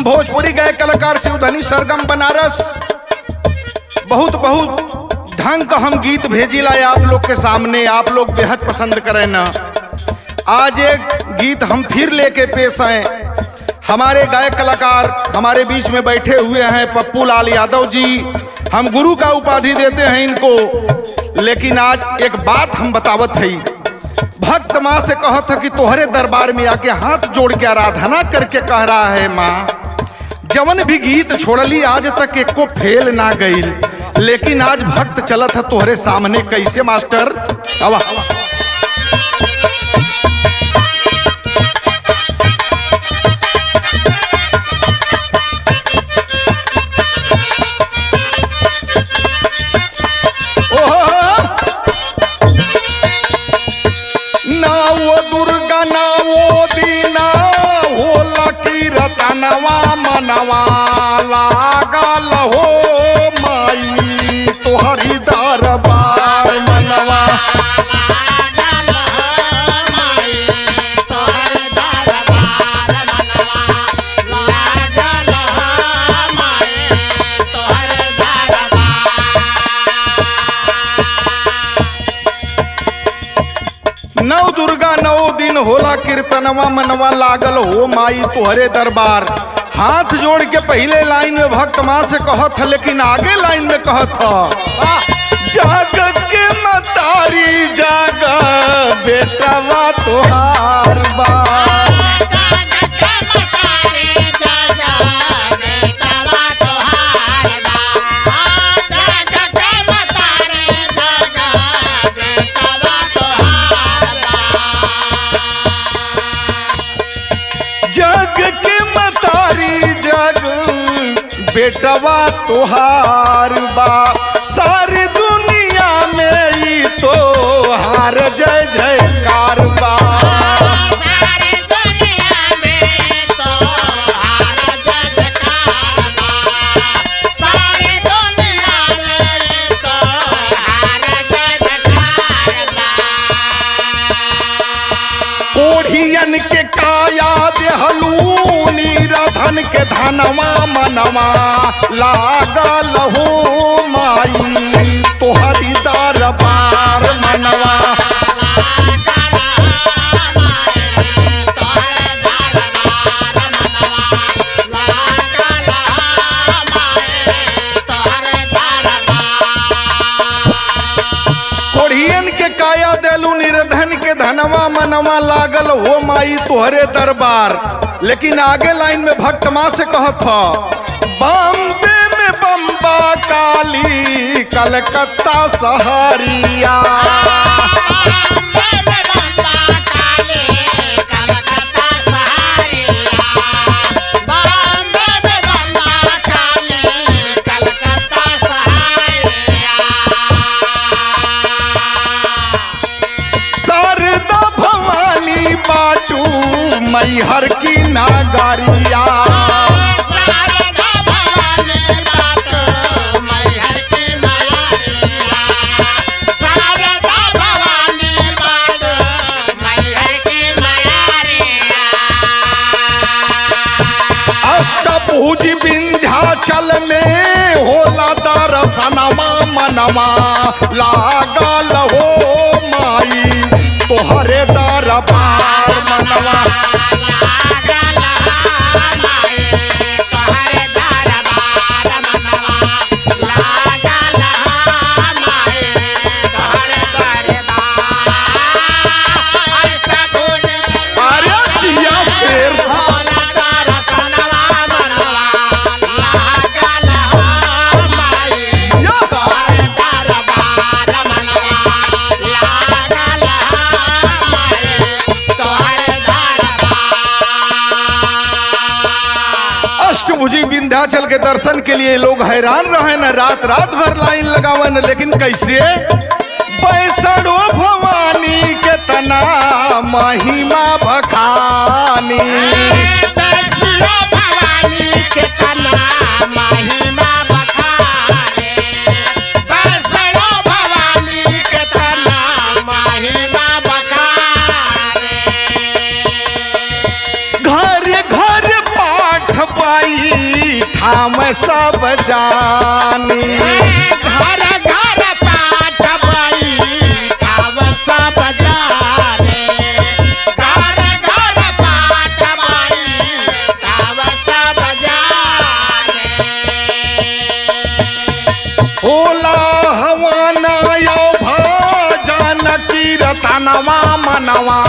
भोजपुरी गायक कलाकार शिवधनी सरगम बनारस। बहुत बहुत ढंग का हम गीत भेजिला आप लोग के सामने, आप लोग बेहद पसंद करें ना। आज एक गीत हम फिर लेके पेश हैं। हमारे गायक कलाकार हमारे बीच में बैठे हुए हैं पप्पू लाल यादव जी। हम गुरु का उपाधि देते हैं इनको, लेकिन आज एक बात हम बतावत है। भक्त माँ से कहा था कि तोहरे दरबार में आके हाथ जोड़ के आराधना करके कह रहा है माँ, जवन भी गीत छोड़ली आज तक एको फेल ना गईल, लेकिन आज भक्त चलत है तोहरे सामने। कैसे मास्टर? आवा रतनवा मनवा लागल हो माई तोहरी दरबार मनवा लागल हो माई तोहरी दरबार मनवा लागल हो माई तोहरी दरबार। नौ दुर्गा 9 दिन होला कीर्तनवा मनवा लागल हो माई तोहरे दरबार। हाथ जोड़ के पहले लाइन में भक्त माँ से कहत है, लेकिन आगे लाइन में कहत है, जाग के मतारी जाग बेटवा तोहार बा। बेटवा तोहार बा, सारी दुनिया में ही तोहार जय जयकार बा। सारी दुनिया में तोहार जय जयकार बा, सारी दुनिया में तोहार जय जयकार बा। कोढ़ियन के काया देहलू नीरधन के धनवा मनवा लागल हो माई तोहरी दरबार मनवा लागल हो माई तोहरी दरबार मनवा लागल हो माई तोहरी दरबार। कोढ़ियन के काया देलू निर्धन के धनवा मनवा लागल हो माई तोहरे दरबार। लेकिन आगे लाइन में भक्त माँ से कहत था, बॉम्बे में बम्बा काली कलकत्ता सहरिया, बॉम्बे में बम्बा काली कलकत्ता सहरिया, बॉम्बे में बम्बा काली कलकत्ता सहरिया। शारदा भवानी बाटू मैहर की नागरिया, शारदा भवानी बाटू मैहर की नागरिया, शारदा भवानी बाटू मैहर की नागरिया। अष्टभुज विंध्याचल में होला दर्शनवा मनवा लागल हो माई तोहरे दरबार मनवा लागल हो माई तोहरे दरबार मनवा लागल हो माई तोहरे दरबार। अरे जिया शेर होला दर्शनवा मनवा लागल हो माई तोहरे दरबार मनवा लागल हो माई तोहरे अष्टभुजी विंध्याचल के दर्शन के लिए लोग हैरान रहे न, रात रात भर लाइन लगावन। लेकिन कैसे? बैसड़ो भवानी के तना महिमा बखानी, बैसड़ो भवानी के तना महिमा बखानी, बैसड़ो भवानी के तना महिमा बखानी। घर घर पाठ पाई सब जानी। घर घर पाठ बैठाव सब जाने, घर घर पाठ बैठाव सब जाने। होला हवाना यो भजन कीर्तनवा मनवा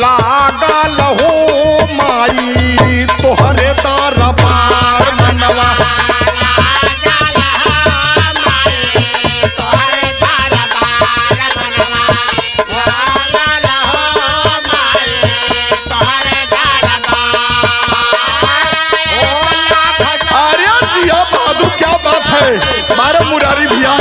लागल हो माई तोहरे दरबार मनवा। अरे जिया बहादुर क्या बात है, मारे मुरारी भैया।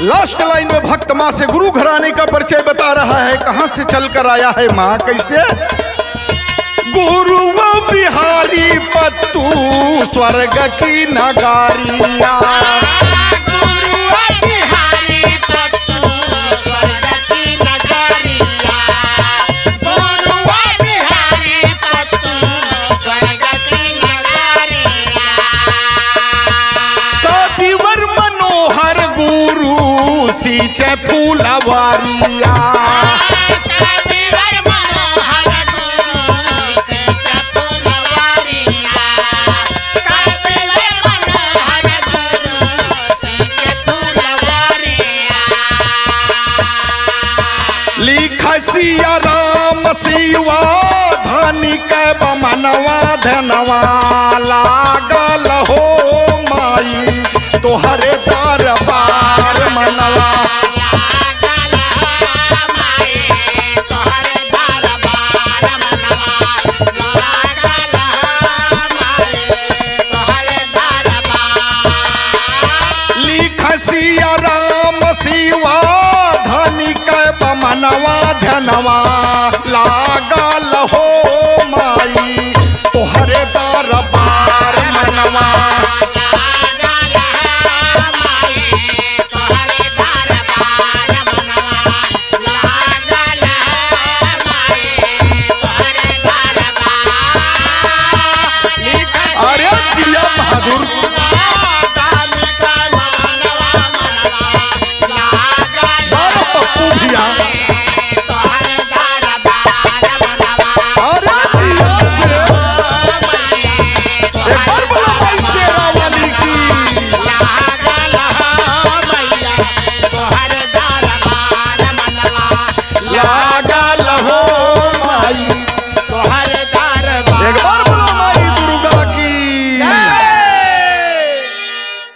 लास्ट लाइन में भक्त माँ से गुरु घराने का परिचय बता रहा है, कहां से चलकर आया है माँ कैसे। गुरु बिहारी पत्तू स्वर्ग की नगारिया, गुरु बिहारी पत्तू स्वर्ग की नगरिया, गुरु बिहारी पत्तू स्वर्ग की नगरिया। कादिवर मनोहर गुरु सींचे फूलवारिया, सिया राम शिवा धनी के बमनवा धनवा लागल हो माई तोहरे दरबार मनवा। लिख सिया राम शिवा धनी के बमनवा धनवा लागल हो माई तोहरे दरबार